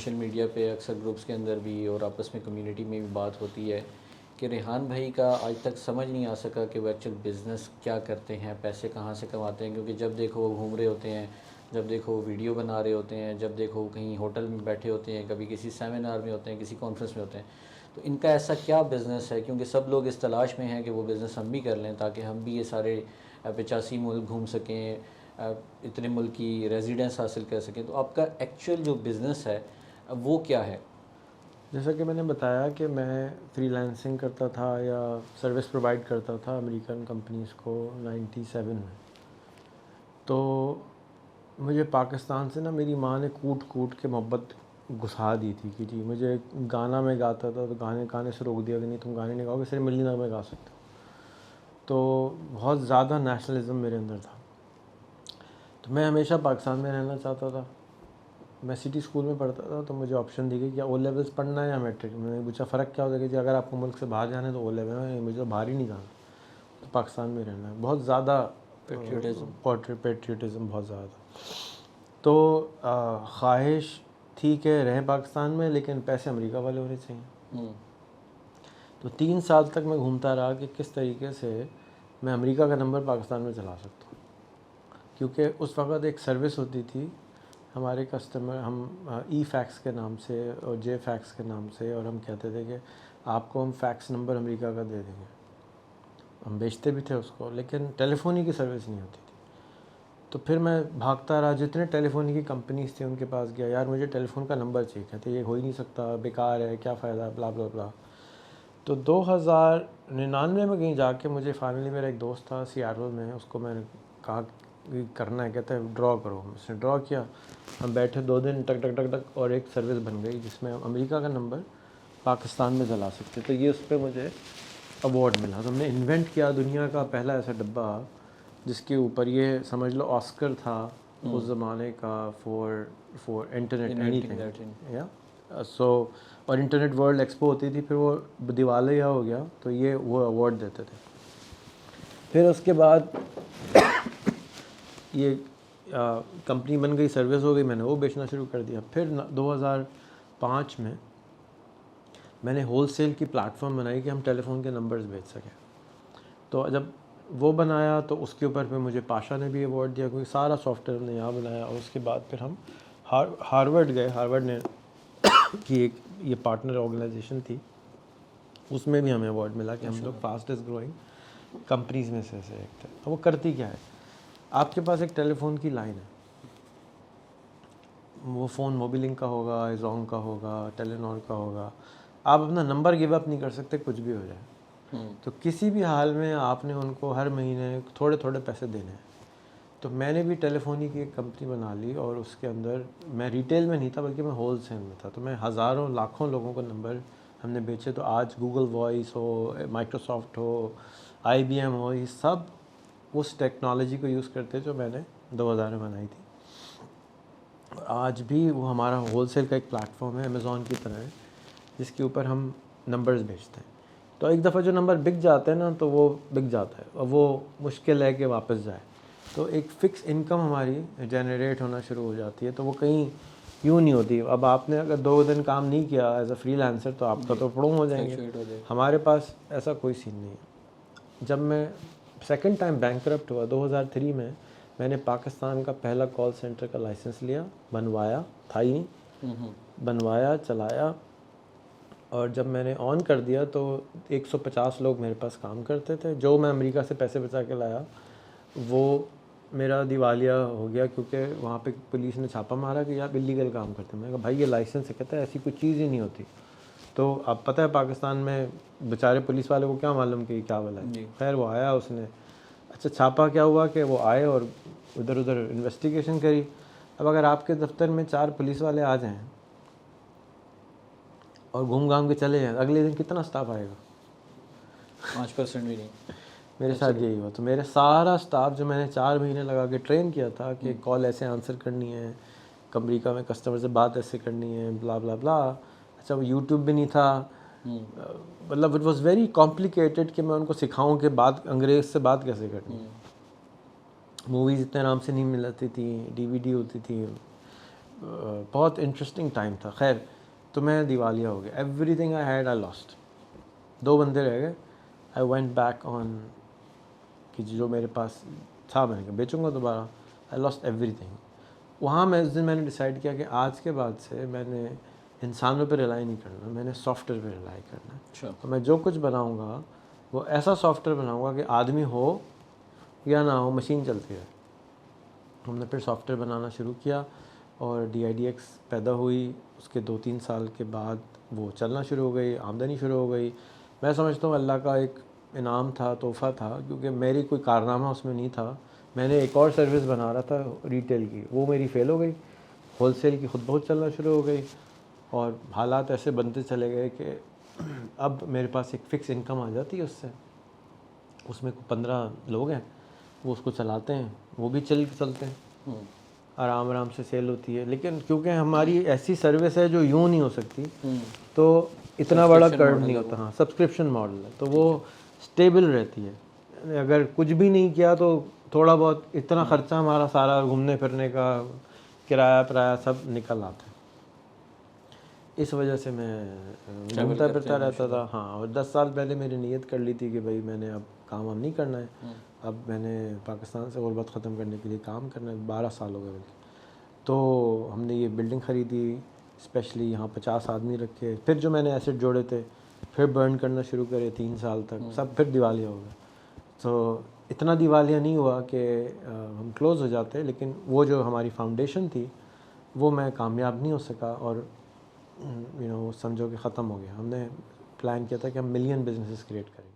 Social media पे अक्सर groups के अंदर भी और आपस में कम्युनिटी में भी बात होती है कि रेहान भाई का आज तक समझ नहीं आ सका कि वो एक्चुअल बिज़नेस क्या करते हैं, पैसे कहाँ से कमाते हैं। क्योंकि जब देखो वो घूम रहे होते हैं, जब देखो वो वीडियो बना रहे होते हैं, जब देखो वो कहीं होटल में बैठे होते हैं, कभी किसी सेमिनार में होते हैं, किसी कॉन्फ्रेंस में होते हैं। तो इनका ऐसा क्या बिज़नेस है? क्योंकि सब लोग इस तलाश में हैं कि वो बिज़नेस हम भी कर लें ताकि हम भी ये सारे 85 मुल्क घूम सकें, इतने मुल्क की रेजिडेंस हासिल कर सकें। तो आपका एक्चुअल जो बिज़नेस है वो क्या है? जैसा कि मैंने बताया कि मैं फ्रीलांसिंग करता था या सर्विस प्रोवाइड करता था अमेरिकन कंपनीज़ को 97 में। तो मुझे पाकिस्तान से ना मेरी माँ ने कूट कूट के मोहब्बत घुसा दी थी कि जी मुझे गाना में गाता था तो गाने से रोक दिया कि नहीं तुम गाने नहीं गाओगे, सिर्फ मिली नगमे गा सकते हो। तो बहुत ज़्यादा नेशनलिज्म मेरे अंदर था। तो मैं हमेशा पाकिस्तान में रहना चाहता था। मैं सिटी स्कूल में पढ़ता था तो मुझे ऑप्शन दी गई कि ओ लेवल्स पढ़ना है या मैट्रिक। मैंने पूछा फ़र्क क्या होता है कि अगर आपको मुल्क से बाहर जाना है तो ओ लेवल है, मुझे तो बाहर ही नहीं जाना, तो पाकिस्तान में रहना है। बहुत ज़्यादा पेट्रियटिज़म बहुत ज़्यादा था। तो ख्वाहिश थी कि रहें पाकिस्तान में, लेकिन पैसे अमेरिका वाले होने चाहिए। तो 3 साल तक मैं घूमता रहा कि किस तरीके से मैं अमेरिका का नंबर पाकिस्तान में चला सकता हूँ। क्योंकि उस वक़्त एक सर्विस होती थी हमारे कस्टमर, हम ई फैक्स के नाम से और जे फैक्स के नाम से, और हम कहते थे कि आपको हम फैक्स नंबर अमेरिका का दे देंगे। हम बेचते भी थे उसको, लेकिन टेलीफोनी की सर्विस नहीं होती थी। तो फिर मैं भागता रहा, जितने टेलीफोनी की कंपनीज़ थी उनके पास गया, यार मुझे टेलीफोन का नंबर चाहिए। कहते ये हो ही नहीं सकता, बेकार है, क्या फ़ायदा, ब्ला ब्ला ब्ला। तो 2099 में कहीं जाके मुझे फाइनली, मेरा एक दोस्त था सियाटल में, उसको मैंने कहा करना है, कहता है ड्रॉ करो। उसने ड्रॉ किया, हम बैठे 2 दिन, टक टक टक टक, और एक सर्विस बन गई जिसमें हम अमेरिका का नंबर पाकिस्तान में चला सकते। तो ये उस पर मुझे अवार्ड मिला। तो हमने इन्वेंट किया दुनिया का पहला ऐसा डब्बा जिसके ऊपर ये समझ लो ऑस्कर था उस ज़माने का फॉर इंटरनेट एनीथिंग या सो। और इंटरनेट वर्ल्ड एक्सपो होती थी, फिर वो दिवालिया हो गया तो ये वो अवार्ड देते थे। फिर उसके बाद ये कंपनी बन गई, सर्विस हो गई, मैंने वो बेचना शुरू कर दिया। फिर 2005 में मैंने होलसेल की प्लेटफॉर्म बनाई कि हम टेलीफोन के नंबर्स बेच सकें। तो जब वो बनाया तो उसके ऊपर फिर मुझे पाशा ने भी अवार्ड दिया, क्योंकि सारा सॉफ्टवेयर हमने यहाँ बनाया। और उसके बाद फिर हम हार्वर्ड गए। हार्वर्ड ने की एक ये पार्टनर ऑर्गेनाइजेशन थी, उसमें भी हमें अवार्ड मिला कि हम लोग फास्टेस्ट ग्रोइंग कंपनीज़ में से एक थे। तो वो करती क्या है, आपके पास एक टेलीफोन की लाइन है, वो फ़ोन मोबिलिंक का होगा, इज़ोंग का होगा, टेलीनॉर का होगा, आप अपना नंबर गिव अप नहीं कर सकते, कुछ भी हो जाए। तो किसी भी हाल में आपने उनको हर महीने थोड़े थोड़े पैसे देने हैं। तो मैंने भी टेलीफोनी की एक कंपनी बना ली, और उसके अंदर मैं रिटेल में नहीं था बल्कि मैं होलसेल में था। तो मैं हज़ारों लाखों लोगों को नंबर हमने बेचे। तो आज गूगल वॉइस हो, माइक्रोसॉफ्ट हो, IBM हो, ये सब उस टेक्नोलॉजी को यूज़ करते जो मैंने 2000 में बनाई थी। और आज भी वो हमारा होलसेल का एक प्लेटफॉर्म है, अमेज़ॉन की तरह है, जिसके ऊपर हम नंबर्स बेचते हैं। तो एक दफ़ा जो नंबर बिक जाते हैं ना, तो वो बिक जाता है, और वो मुश्किल है कि वापस जाए। तो एक फ़िक्स इनकम हमारी जनरेट होना शुरू हो जाती है। तो वो कहीं यूँ नहीं होती। अब आपने अगर 2 दिन काम नहीं किया एज अ फ्रीलांसर तो आपका तो पड़ों हो जाएंगे। हमारे पास ऐसा कोई सीन नहीं है। जब मैं सेकंड टाइम बैंकरप्ट हुआ 2003 में, मैंने पाकिस्तान का पहला कॉल सेंटर का लाइसेंस लिया, बनवाया, था ही नहीं, बनवाया, चलाया। और जब मैंने ऑन कर दिया तो 150 लोग मेरे पास काम करते थे। जो मैं अमेरिका से पैसे बचा के लाया वो मेरा दिवालिया हो गया, क्योंकि वहाँ पे पुलिस ने छापा मारा कि आप इलीगल काम करते हैं। मैंने कहा भाई ये लाइसेंस है। कहता है ऐसी कोई चीज़ ही नहीं होती। तो अब पता है पाकिस्तान में बेचारे पुलिस वाले को क्या मालूम कि क्या वाला है। खैर वो आया, उसने अच्छा छापा क्या हुआ कि वो आए और उधर उधर इन्वेस्टिगेशन करी। अब अगर आपके दफ्तर में 4 पुलिस वाले आ जाएं और घूम घाम के चले जाएं, अगले दिन कितना स्टाफ आएगा? 5% भी नहीं। मेरे साथ यही हुआ। तो मेरे सारा स्टाफ जो मैंने 4 महीने लगा के ट्रेन किया था कि कॉल ऐसे आंसर करनी है, अमेरिका में कस्टमर से बात ऐसे करनी है, ब्ला ब्ला ब्ला। अच्छा वो यूट्यूब भी नहीं था, मतलब इट वाज वेरी कॉम्प्लिकेटेड कि मैं उनको सिखाऊं कि बात अंग्रेज़ से बात कैसे करनी। मूवीज़ इतने आराम से नहीं मिलती थी, DVD होती थी। बहुत इंटरेस्टिंग टाइम था। खैर तो मैं दिवालिया हो गया, everything I had I lost. 2 बंदे रह गए। आई वेंट बैक ऑन कि जो मेरे पास था मैंने कहा बेचूंगा दोबारा। I lost everything. वहाँ मैं उस दिन मैंने डिसाइड किया कि आज के बाद से मैंने इंसानों पे रिलाई नहीं करना, मैंने सॉफ्टवेयर पे रिलाई करना है। अच्छा। तो मैं जो कुछ बनाऊंगा वो ऐसा सॉफ्टवेयर बनाऊंगा कि आदमी हो या ना हो मशीन चलती रहे। हमने फिर सॉफ्टवेयर बनाना शुरू किया और DIDX पैदा हुई। उसके 2-3 साल के बाद वो चलना शुरू हो गई, आमदनी शुरू हो गई। मैं समझता हूँ अल्लाह का एक इनाम था, तोहफ़ा था, क्योंकि मेरी कोई कारनामा उसमें नहीं था। मैंने एक और सर्विस बना रहा था रिटेल की, वो मेरी फ़ेल हो गई। होलसेल की खुद बहुत चलना शुरू हो गई और हालात ऐसे बनते चले गए कि अब मेरे पास एक फ़िक्स इनकम आ जाती है उससे। उसमें 15 लोग हैं, वो उसको चलाते हैं, वो भी चलते हैं, आराम आराम से सेल होती है। लेकिन क्योंकि हमारी ऐसी सर्विस है जो यूँ नहीं हो सकती, तो इतना बड़ा कर्व नहीं होता। हाँ, सब्सक्रिप्शन मॉडल है, तो वो स्टेबल रहती है। अगर कुछ भी नहीं किया तो थोड़ा बहुत इतना ख़र्चा हमारा सारा घूमने फिरने का, किराया सब निकल आता है। इस वजह से मैं घूमता फिरता रहता था। हाँ, और 10 साल पहले मेरी नीयत कर ली थी कि भाई मैंने अब काम नहीं करना है। अब मैंने पाकिस्तान से गुर्बत ख़त्म करने के लिए काम करना है। 12 साल हो गए बल्कि। तो हमने ये बिल्डिंग ख़रीदी, स्पेशली यहाँ 50 आदमी रखे। फिर जो मैंने एसेट जोड़े थे फिर बर्न करना शुरू करे 3 साल तक, सब फिर दिवालिया हो गए। तो इतना दिवालिया नहीं हुआ कि हम क्लोज़ हो जाते, लेकिन वो जो हमारी फाउंडेशन थी वो मैं कामयाब नहीं हो सका और समझो कि ख़त्म हो गया। हमने प्लान किया था कि हम मिलियन बिजनेसेस क्रिएट करेंगे।